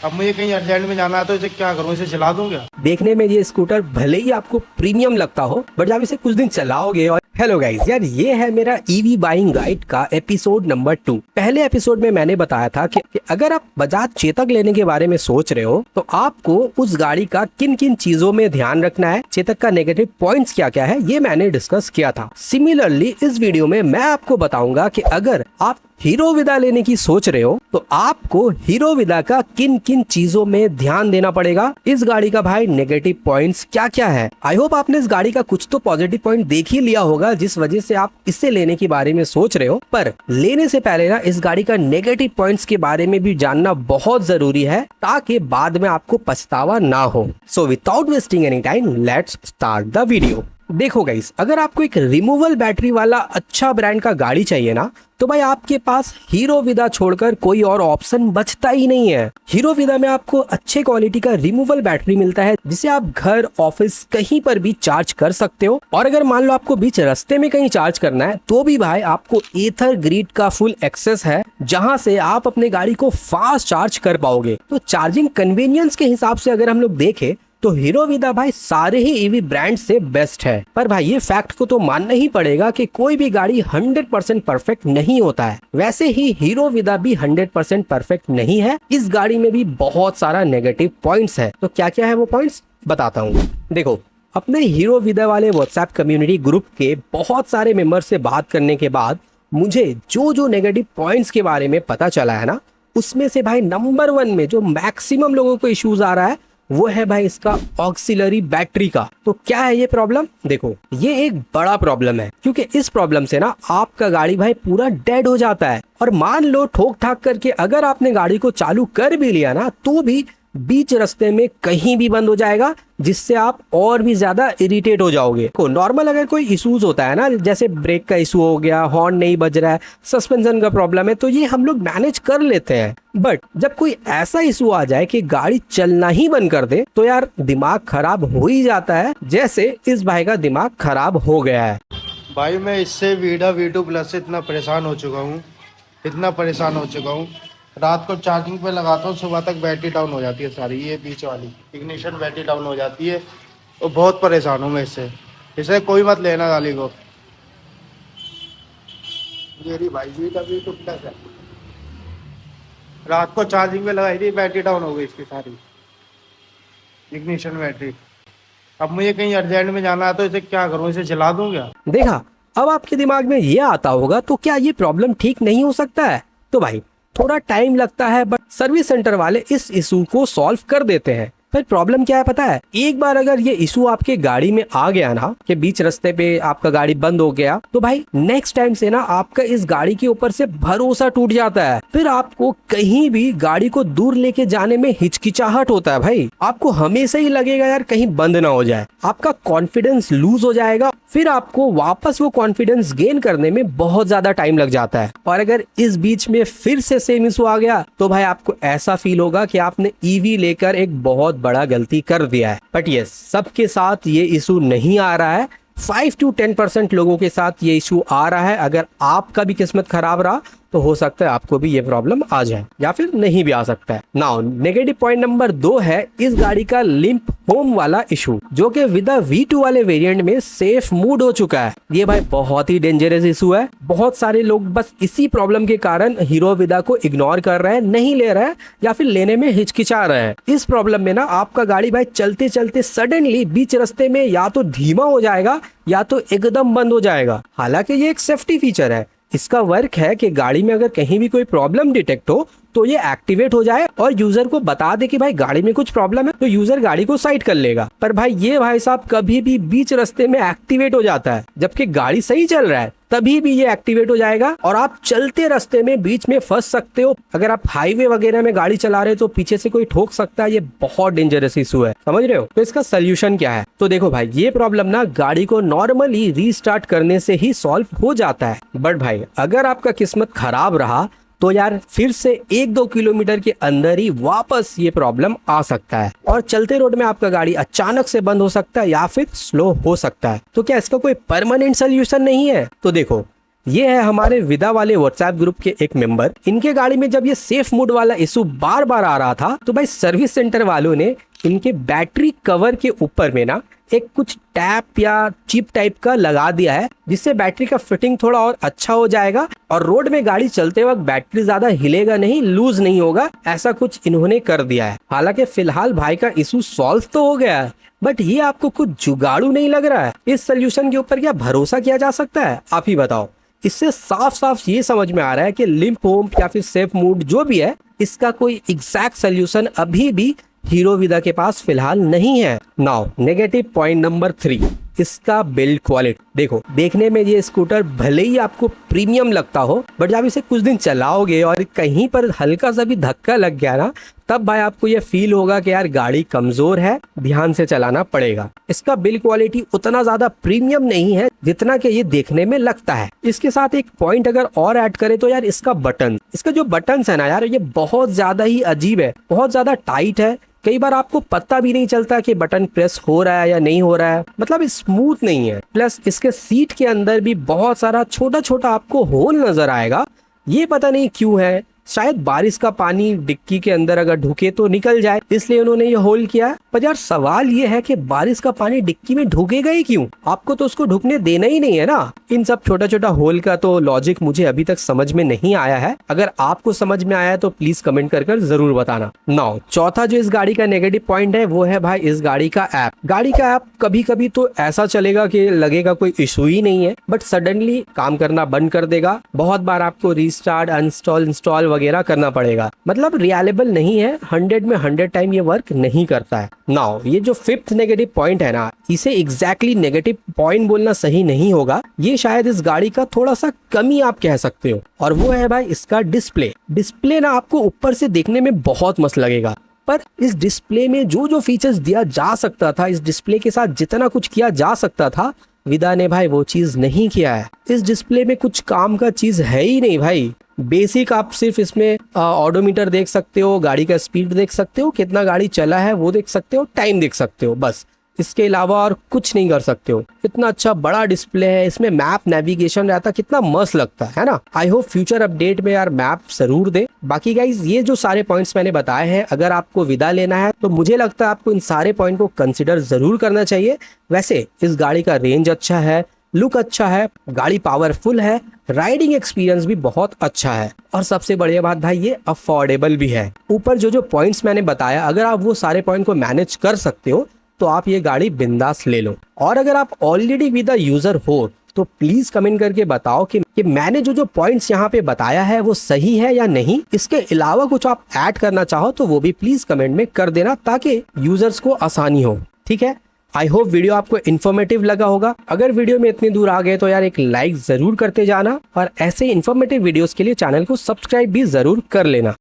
अब मुझे कहीं अर्जेंट में जाना है तो इसे क्या करूँ, इसे चला दूं क्या? देखने में ये स्कूटर भले ही आपको प्रीमियम लगता हो, बट जब इसे कुछ दिन चलाओगे और हेलो गाइस यार, ये है मेरा ईवी बाइंग गाइड का एपिसोड नंबर 2। पहले एपिसोड में मैंने बताया था कि अगर आप बजाज चेतक लेने के बारे में सोच रहे हो तो आपको उस गाड़ी का किन किन चीजों में ध्यान रखना है, चेतक का नेगेटिव पॉइंट्स क्या क्या है, ये मैंने डिस्कस किया था। सिमिलरली इस वीडियो में मैं आपको बताऊंगा कि अगर आप हीरो विदा लेने की सोच रहे हो तो आपको हीरो विदा का किन किन चीजों में ध्यान देना पड़ेगा, इस गाड़ी का भाई नेगेटिव पॉइंट्स क्या क्या है। आई होप आपने इस गाड़ी का कुछ तो पॉजिटिव पॉइंट देख ही लिया होगा जिस वजह से आप इसे लेने के बारे में सोच रहे हो, पर लेने से पहले ना इस गाड़ी का नेगेटिव पॉइंट्स के बारे में भी जानना बहुत जरूरी है ताकि बाद में आपको पछतावा ना हो। So without wasting any time let's start the video. देखो गाइस, अगर आपको एक रिमूवल बैटरी वाला अच्छा ब्रांड का गाड़ी चाहिए ना तो भाई आपके पास हीरो विदा छोड़कर कोई और ऑप्शन बचता ही नहीं है। हीरो विदा में आपको अच्छे क्वालिटी का रिमूवल बैटरी मिलता है जिसे आप घर, ऑफिस कहीं पर भी चार्ज कर सकते हो। और अगर मान लो आपको बीच रास्ते में कहीं चार्ज करना है तो भी भाई आपको एथर ग्रिड का फुल एक्सेस है जहां से आप अपने गाड़ी को फास्ट चार्ज कर पाओगे। तो चार्जिंग कन्वीनियंस के हिसाब से अगर हम लोग देखें तो हीरो विदा भाई सारे ही ईवी ब्रांड से बेस्ट है। पर भाई ये फैक्ट को तो मानना ही पड़ेगा कि कोई भी गाड़ी 100% परफेक्ट नहीं होता है। वैसे ही हीरो विदा भी 100% परफेक्ट नहीं है। इस गाड़ी में भी बहुत सारा नेगेटिव पॉइंट्स है। तो क्या क्या है वो पॉइंट्स बताता हूँ। देखो, अपने हीरो विदा वाले व्हाट्सएप कम्युनिटी ग्रुप के बहुत सारे मेंबर से बात करने के बाद मुझे जो जो नेगेटिव पॉइंट्स के बारे में पता चला है ना, उसमें से भाई नंबर 1 में जो मैक्सिमम लोगों को इश्यूज आ रहा है वो है भाई इसका ऑक्सिलरी बैटरी का। तो क्या है ये प्रॉब्लम? देखो, ये एक बड़ा प्रॉब्लम है क्योंकि इस प्रॉब्लम से ना आपका गाड़ी भाई पूरा डेड हो जाता है। और मान लो ठोक ठाक करके अगर आपने गाड़ी को चालू कर भी लिया ना तो भी बीच रास्ते में कहीं भी बंद हो जाएगा जिससे आप और भी ज्यादा इरिटेट हो जाओगे। को नॉर्मल अगर कोई इश्यूज होता है ना, जैसे ब्रेक का इशू हो गया, हॉर्न नहीं बज रहा है, सस्पेंशन का प्रॉब्लम है, तो ये हम लोग मैनेज कर लेते हैं। बट जब कोई ऐसा इशू आ जाए कि गाड़ी चलना ही बंद कर दे तो यार दिमाग खराब हो ही जाता है, जैसे इस भाई का दिमाग खराब हो गया है। भाई मैं इससे वीडा V2 प्लस से इतना परेशान हो चुका हूँ, रात को चार्जिंग पे लगाता हूँ, सुबह तक बैटरी डाउन हो जाती है सारी, ये बीच वाली इग्निशन बैटरी डाउन हो जाती है। तो बहुत परेशान हूँ मैं इसे कोई मत लेना गाड़ी को। मेरी भाई वीडा V2 प्लस है, रात को चार्जिंग पे लगाई थी, बैटरी डाउन हो गई इसकी सारी इग्निशन बैटरी। अब मुझे कहीं अर्जेंट में जाना है तो इसे क्या करूँ, इसे जला दूं क्या? देखा, अब आपके दिमाग में ये आता होगा तो क्या ये प्रॉब्लम ठीक नहीं हो सकता है? तो भाई थोड़ा टाइम लगता है बट सर्विस सेंटर वाले इस इशू को सॉल्व कर देते हैं। फिर प्रॉब्लम क्या है पता है? एक बार अगर ये इशू आपके गाड़ी में आ गया ना कि बीच रास्ते पे आपका गाड़ी बंद हो गया तो भाई नेक्स्ट टाइम से ना आपका इस गाड़ी के ऊपर से भरोसा टूट जाता है। फिर आपको कहीं भी गाड़ी को दूर लेके जाने में हिचकिचाहट होता है। भाई आपको हमेशा ही लगेगा यार कहीं बंद ना हो जाए, आपका कॉन्फिडेंस लूज हो जाएगा, फिर आपको वापस वो कॉन्फिडेंस गेन करने में बहुत ज्यादा टाइम लग जाता है। और अगर इस बीच में फिर से सेम इशू आ गया तो भाई आपको ऐसा फील होगा कि आपने ईवी लेकर एक बहुत बड़ा गलती कर दिया है। बट ये सबके साथ ये इशू नहीं आ रहा है, 5 to 10% लोगों के साथ ये इशू आ रहा है। अगर आपका भी किस्मत खराब रहा तो हो सकता है आपको भी ये प्रॉब्लम आ जाए या फिर नहीं भी आ सकता है। नाउ नेगेटिव पॉइंट नंबर 2 है इस गाड़ी का लिंप होम वाला इशू, जो कि विदा V2 वाले वेरिएंट में सेफ मूड हो चुका है। ये भाई बहुत ही डेंजरस इशू है। बहुत सारे लोग बस इसी प्रॉब्लम के कारण हीरो विदा को इग्नोर कर रहे हैं, नहीं ले रहे हैं या फिर लेने में हिचकिचा रहे हैं। इस प्रॉब्लम में ना आपका गाड़ी भाई चलते चलते सडनली बीच रास्ते में या तो धीमा हो जाएगा या तो एकदम बंद हो जाएगा। हालांकि ये एक सेफ्टी फीचर है, इसका वर्क है कि गाड़ी में अगर कहीं भी कोई प्रॉब्लम डिटेक्ट हो तो ये एक्टिवेट हो जाए और यूजर को बता दे कि भाई गाड़ी में कुछ प्रॉब्लम है, तो यूजर गाड़ी को साइड कर लेगा। पर भाई ये भाई साहब कभी भी बीच रास्ते में एक्टिवेट हो जाता है, जबकि गाड़ी सही चल रहा है तभी भी ये एक्टिवेट हो जाएगा और आप चलते रास्ते में बीच में फंस सकते हो। अगर आप हाईवे वगैरह में गाड़ी चला रहे हो तो पीछे से कोई ठोक सकता है। ये बहुत डेंजरस इशू है, समझ रहे हो? तो इसका सोल्यूशन क्या है? तो देखो भाई, ये प्रॉब्लम ना गाड़ी को नॉर्मली रीस्टार्ट करने से ही सॉल्व हो जाता है। बट भाई अगर आपका किस्मत खराब रहा तो यार फिर से 1-2 किलोमीटर के अंदर ही वापस ये प्रॉब्लम आ सकता है और चलते रोड में आपका गाड़ी अचानक से बंद हो सकता है या फिर स्लो हो सकता है। तो क्या इसका कोई परमानेंट सोल्यूशन नहीं है? तो देखो, ये है हमारे विदा वाले व्हाट्सएप ग्रुप के एक मेंबर। इनके गाड़ी में जब ये सेफ मोड वाला इशू बार बार आ रहा था तो भाई सर्विस सेंटर वालों ने इनके बैटरी कवर के ऊपर में ना एक कुछ टैप या चिप टाइप का लगा दिया है, जिससे बैटरी का फिटिंग थोड़ा और अच्छा हो जाएगा और रोड में गाड़ी चलते वक्त बैटरी ज्यादा हिलेगा नहीं, लूज नहीं होगा, ऐसा कुछ इन्होंने कर दिया है। हालांकि फिलहाल भाई का इशू सॉल्व तो हो गया है, बट ये आपको कुछ जुगाड़ू नहीं लग रहा है? इस सोल्यूशन के ऊपर क्या भरोसा किया जा सकता है? आप ही बताओ। इससे साफ साफ ये समझ में आ रहा है कि लिम्प होम या फिर सेफ मूड जो भी है, इसका कोई एग्जैक्ट सोल्यूशन अभी भी हीरो विदा के पास फिलहाल नहीं है। नाउ नेगेटिव पॉइंट नंबर 3, इसका बिल्ड क्वालिटी। देखो, देखने में ये स्कूटर भले ही आपको प्रीमियम लगता हो, बट जब इसे कुछ दिन चलाओगे और कहीं पर हल्का सा भी धक्का लग गया ना, तब भाई आपको ये फील होगा कि यार गाड़ी कमजोर है, ध्यान से चलाना पड़ेगा। इसका बिल्ड क्वालिटी उतना ज्यादा प्रीमियम नहीं है जितना कि ये देखने में लगता है। इसके साथ एक पॉइंट अगर और ऐड करें तो यार इसका बटन, इसका जो बटन्स है ना यार, ये बहुत ज्यादा ही अजीब है, बहुत ज्यादा टाइट है। कई बार आपको पता भी नहीं चलता कि बटन प्रेस हो रहा है या नहीं हो रहा है, मतलब स्मूथ नहीं है। प्लस इसके सीट के अंदर भी बहुत सारा छोटा छोटा आपको होल नजर आएगा, ये पता नहीं क्यों है। शायद बारिश का पानी डिक्की के अंदर अगर ढुके तो निकल जाए, इसलिए उन्होंने ये होल किया है। पर यार सवाल ये है कि बारिश का पानी डिक्की में ढुकेगा ही क्यों? आपको तो उसको ढुकने देना ही नहीं है ना। इन सब छोटा छोटा होल का तो लॉजिक मुझे अभी तक समझ में नहीं आया है। अगर आपको समझ में आया है तो प्लीज कमेंट कर जरूर बताना। नाउ चौथा जो इस गाड़ी का नेगेटिव पॉइंट है वो है भाई इस गाड़ी का ऐप। गाड़ी का ऐप कभी कभी तो ऐसा चलेगा कि लगेगा कोई इशू ही नहीं है, बट सडनली काम करना बंद कर देगा। बहुत बार आपको रीस्टार्ट, अनइंस्टॉल, इंस्टॉल वगैरह करना पड़ेगा। मतलब रिलायबल नहीं है, 100 में 100 टाइम ये वर्क नहीं करता है। नाउ ये जो 5th नेगेटिव पॉइंट है ना, इसे एग्जैक्टली नेगेटिव पॉइंट बोलना सही नहीं होगा, ये शायद इस गाड़ी का थोड़ा सा कमी आप कह सकते हो, और वो है भाई इसका डिस्प्ले। डिस्प्ले ना आपको ऊपर से देखने में बहुत मस्त लगेगा, पर इस डिस्प्ले में जो जो फीचर्स दिया जा सकता था, इस डिस्प्ले के साथ जितना कुछ किया जा सकता था, विदा ने भाई वो चीज नहीं किया है। इस डिस्प्ले में कुछ काम का चीज है ही नहीं भाई। बेसिक आप सिर्फ इसमें ऑडोमीटर देख सकते हो, गाड़ी का स्पीड देख सकते हो, कितना गाड़ी चला है वो देख सकते हो, टाइम देख सकते हो, बस। इसके अलावा और कुछ नहीं कर सकते हो। इतना अच्छा बड़ा डिस्प्ले है, इसमें मैप नेविगेशन रहता, कितना मस्त लगता है ना। आई होप फ्यूचर अपडेट में यार मैप जरूर दे। बाकी गाइज ये जो सारे पॉइंट्स मैंने बताए हैं, अगर आपको विदा लेना है तो मुझे लगता है आपको इन सारे पॉइंट को कंसिडर जरूर करना चाहिए। वैसे इस गाड़ी का रेंज अच्छा है, लुक अच्छा है, गाड़ी पावरफुल है, राइडिंग एक्सपीरियंस भी बहुत अच्छा है, और सबसे बढ़िया बात भाई ये अफोर्डेबल भी है। ऊपर जो जो पॉइंट्स मैंने बताया, अगर आप वो सारे पॉइंट को मैनेज कर सकते हो तो आप ये गाड़ी बिंदास ले लो। और अगर आप ऑलरेडी विदा यूजर हो तो प्लीज कमेंट करके बताओ कि मैंने जो जो पॉइंट्स यहाँ पे बताया है वो सही है या नहीं। इसके अलावा कुछ आप ऐड करना चाहो तो वो भी प्लीज कमेंट में कर देना, ताकि यूजर्स को आसानी हो। ठीक है, आई होप वीडियो आपको इन्फॉर्मेटिव लगा होगा। अगर वीडियो में इतनी दूर आ गए तो यार एक लाइक जरूर करते जाना, और ऐसे इन्फॉर्मेटिव वीडियोस के लिए चैनल को सब्सक्राइब भी जरूर कर लेना।